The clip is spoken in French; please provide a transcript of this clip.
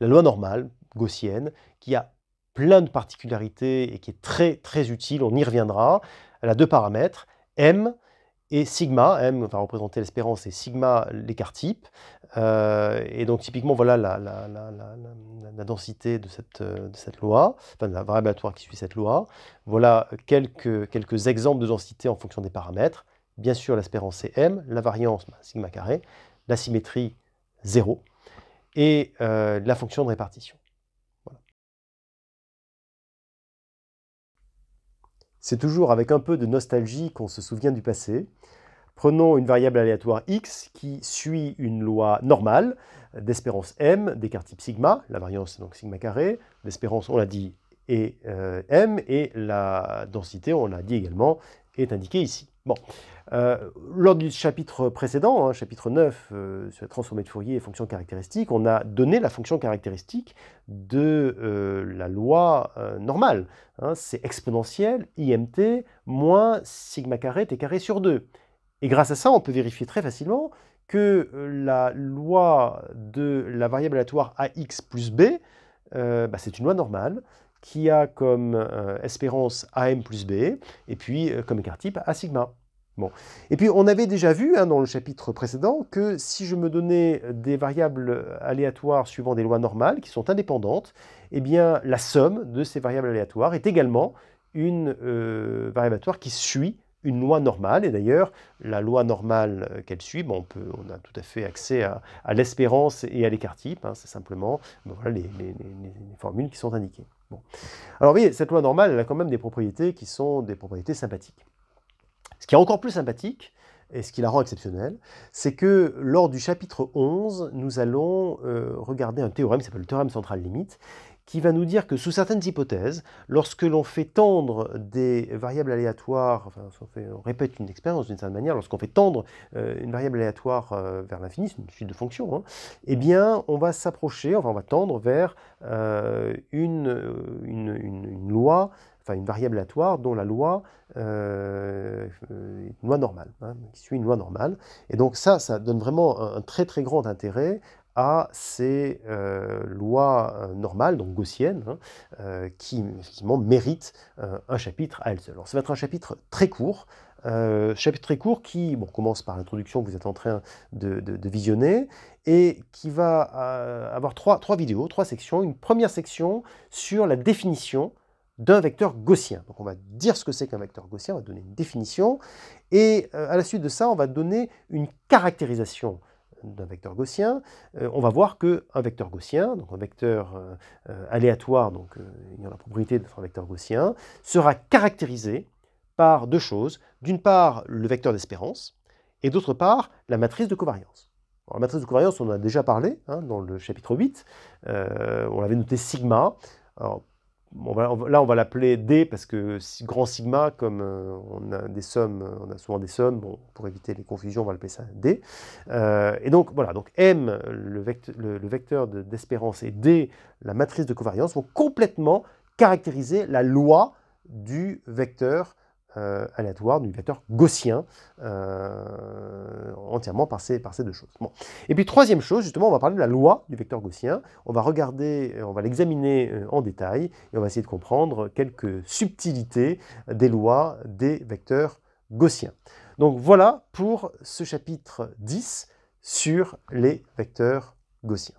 la loi normale gaussienne, qui a plein de particularités et qui est très, très utile, on y reviendra. Elle a deux paramètres, m et sigma. M va représenter l'espérance et sigma l'écart type. Et donc typiquement, voilà la densité de cette loi, enfin de la variable aléatoire qui suit cette loi. Voilà quelques exemples de densité en fonction des paramètres. Bien sûr, l'espérance c'est m, la variance sigma carré, la symétrie 0 et la fonction de répartition. Voilà. C'est toujours avec un peu de nostalgie qu'on se souvient du passé. Prenons une variable aléatoire x qui suit une loi normale d'espérance m, d'écart type sigma, la variance donc sigma carré, l'espérance on l'a dit est m, et la densité on l'a dit également est indiquée ici. Bon, lors du chapitre précédent, hein, chapitre 9, sur la transformée de Fourier et fonctions caractéristiques, on a donné la fonction caractéristique de la loi normale. Hein, c'est exponentielle IMT moins sigma carré t carré sur 2. Et grâce à ça, on peut vérifier très facilement que la loi de la variable aléatoire AX plus B, c'est une loi normale qui a comme espérance AM plus B, et puis comme écart type A sigma. Bon. Et puis on avait déjà vu dans le chapitre précédent que si je me donnais des variables aléatoires suivant des lois normales qui sont indépendantes, eh bien la somme de ces variables aléatoires est également une variable aléatoire qui suit une loi normale. Et d'ailleurs, la loi normale qu'elle suit, on a tout à fait accès à l'espérance et à l'écart type. Hein, c'est simplement voilà, les formules qui sont indiquées. Bon. Alors vous voyez, cette loi normale, elle a quand même des propriétés qui sont des propriétés sympathiques. Ce qui est encore plus sympathique, et ce qui la rend exceptionnelle, c'est que lors du chapitre 11, nous allons regarder un théorème qui s'appelle le théorème central limite, qui va nous dire que sous certaines hypothèses, lorsque l'on fait tendre des variables aléatoires, enfin on répète une expérience d'une certaine manière, lorsqu'on fait tendre une variable aléatoire vers l'infini, c'est une suite de fonctions, hein, eh bien on va s'approcher, enfin on va tendre vers une loi, enfin une variable aléatoire dont la loi une loi normale, hein, qui suit une loi normale. Et donc ça donne vraiment un très très grand intérêt à ces lois normales, donc gaussiennes, hein, qui effectivement méritent un chapitre à elles seules. Alors ça va être un chapitre très court, qui commence par l'introduction que vous êtes en train de visionner, et qui va avoir trois vidéos, trois sections. Une première section sur la définition d'un vecteur gaussien. Donc on va dire ce que c'est qu'un vecteur gaussien, on va donner une définition, et à la suite de ça, on va donner une caractérisation d'un vecteur gaussien. On va voir qu'un vecteur gaussien, donc un vecteur aléatoire, donc ayant la propriété d'être un vecteur gaussien, sera caractérisé par deux choses. D'une part, le vecteur d'espérance, et d'autre part, la matrice de covariance. Alors, la matrice de covariance, on en a déjà parlé dans le chapitre 8. On l'avait noté sigma. Alors, là, on va l'appeler D parce que grand sigma, comme on a des sommes, on a souvent des sommes, pour éviter les confusions, on va l'appeler ça D. Et donc voilà, donc M, le vecteur d'espérance, et D, la matrice de covariance, vont complètement caractériser la loi du vecteur aléatoire, du vecteur gaussien, entièrement par ces deux choses. Bon. Et puis troisième chose, justement, on va parler de la loi du vecteur gaussien. On va regarder, on va l'examiner en détail, et on va essayer de comprendre quelques subtilités des lois des vecteurs gaussiens. Donc voilà pour ce chapitre 10 sur les vecteurs gaussiens.